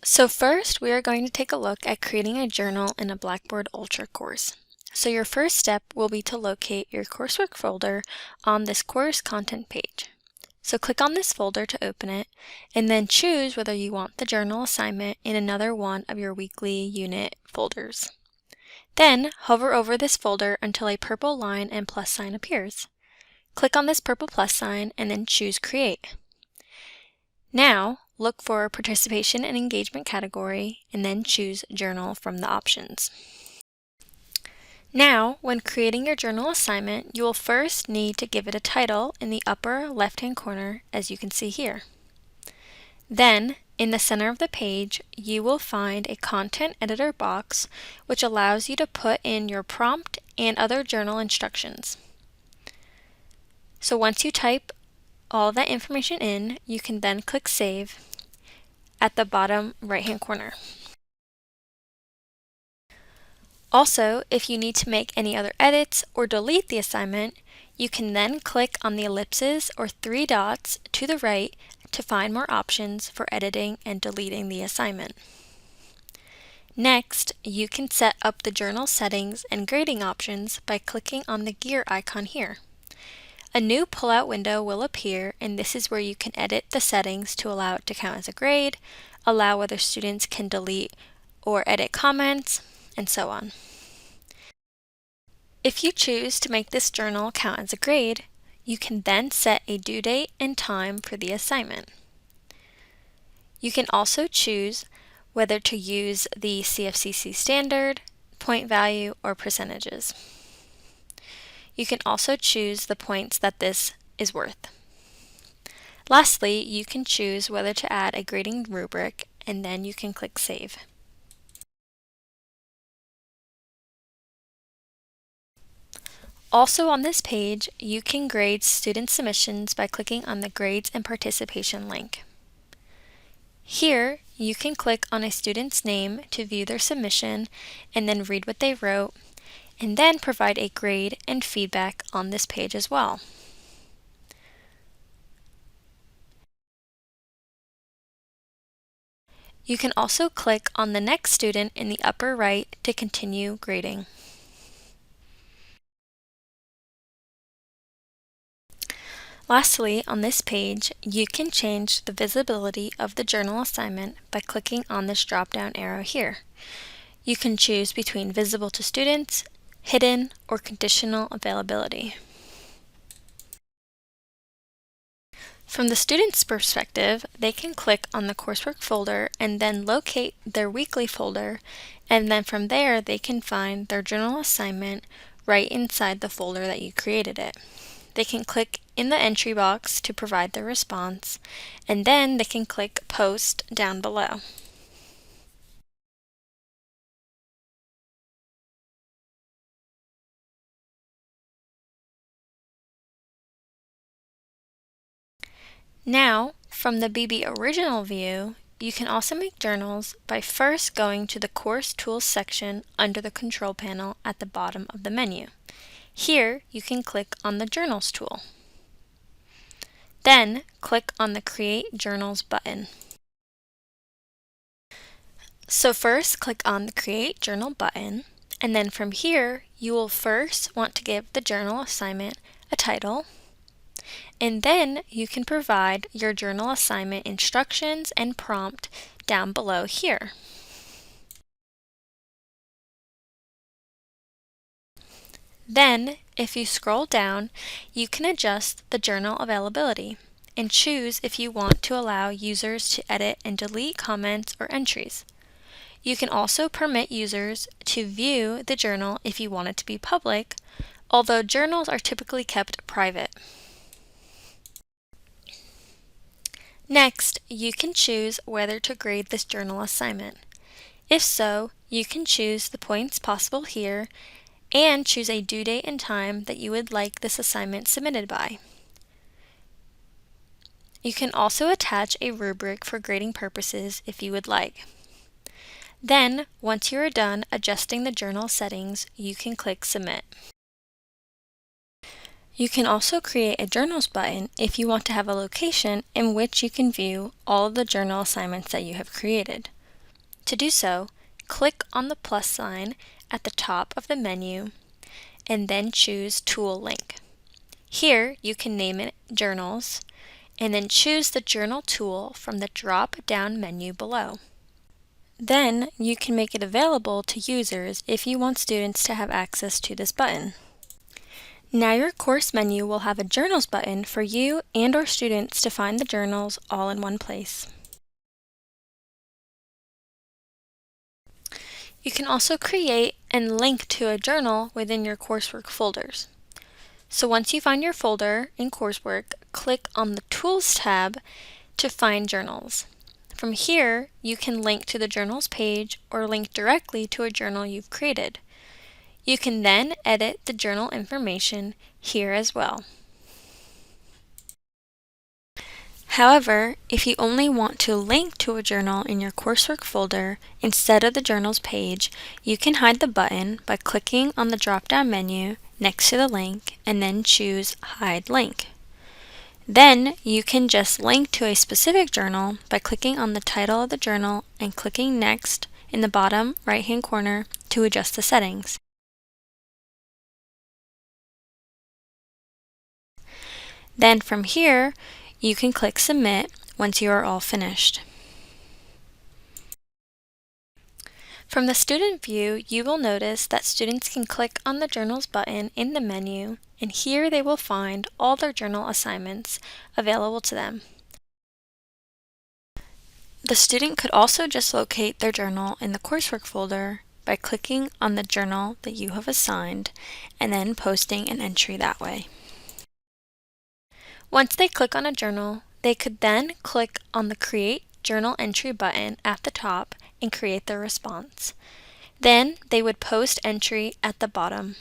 So first, we are going to take a look at creating a journal in a Blackboard Ultra course. So your first step will be to locate your coursework folder on this course content page. So click on this folder to open it, and then choose whether you want the journal assignment in another one of your weekly unit folders. Then hover over this folder until a purple line and plus sign appears. Click on this purple plus sign and then choose Create. Now, look for Participation and Engagement category and then choose Journal from the options. Now, when creating your journal assignment, you will first need to give it a title in the upper left-hand corner, as you can see here. Then, in the center of the page, you will find a content editor box which allows you to put in your prompt and other journal instructions. So once you type all of that information in, you can then click Save at the bottom right-hand corner. Also, if you need to make any other edits or delete the assignment, you can then click on the ellipses or three dots to the right to find more options for editing and deleting the assignment. Next, you can set up the journal settings and grading options by clicking on the gear icon here. A new pull-out window will appear, and this is where you can edit the settings to allow it to count as a grade, allow whether students can delete or edit comments, and so on. If you choose to make this journal count as a grade, you can then set a due date and time for the assignment. You can also choose whether to use the CFCC standard, point value, or percentages. You can also choose the points that this is worth. Lastly, you can choose whether to add a grading rubric, and then you can click Save. Also on this page, you can grade student submissions by clicking on the Grades and Participation link. Here, you can click on a student's name to view their submission and then read what they wrote, and then provide a grade and feedback on this page as well. You can also click on the next student in the upper right to continue grading. Lastly, on this page, you can change the visibility of the journal assignment by clicking on this drop-down arrow here. You can choose between visible to students, hidden, or conditional availability. From the student's perspective, they can click on the coursework folder and then locate their weekly folder, and then from there they can find their journal assignment right inside the folder that you created it. They can click in the entry box to provide their response, and then they can click Post down below. Now, from the BB Original view, you can also make journals by first going to the Course Tools section under the Control panel at the bottom of the menu. Here, you can click on the Journals tool. Then, click on the Create Journals button. So first, click on the Create Journal button, and then from here, you will first want to give the journal assignment a title, and then you can provide your journal assignment instructions and prompt down below here. Then, if you scroll down, you can adjust the journal availability and choose if you want to allow users to edit and delete comments or entries. You can also permit users to view the journal if you want it to be public, although journals are typically kept private. Next, you can choose whether to grade this journal assignment. If so, you can choose the points possible here and choose a due date and time that you would like this assignment submitted by. You can also attach a rubric for grading purposes if you would like. Then, once you are done adjusting the journal settings, you can click Submit. You can also create a Journals button if you want to have a location in which you can view all of the journal assignments that you have created. To do so, click on the plus sign at the top of the menu and then choose Tool Link. Here you can name it Journals and then choose the Journal tool from the drop-down menu below. Then you can make it available to users if you want students to have access to this button. Now your course menu will have a Journals button for you and/or students to find the journals all in one place. You can also create and link to a journal within your coursework folders. So once you find your folder in coursework, click on the Tools tab to find journals. From here, you can link to the journals page or link directly to a journal you've created. You can then edit the journal information here as well. However, if you only want to link to a journal in your coursework folder instead of the journals page, you can hide the button by clicking on the drop-down menu next to the link and then choose Hide Link. Then you can just link to a specific journal by clicking on the title of the journal and clicking Next in the bottom right-hand corner to adjust the settings. Then from here, you can click Submit once you are all finished. From the student view, you will notice that students can click on the Journals button in the menu, and here they will find all their journal assignments available to them. The student could also just locate their journal in the coursework folder by clicking on the journal that you have assigned and then posting an entry that way. Once they click on a journal, they could then click on the Create Journal Entry button at the top and create their response. Then they would post entry at the bottom.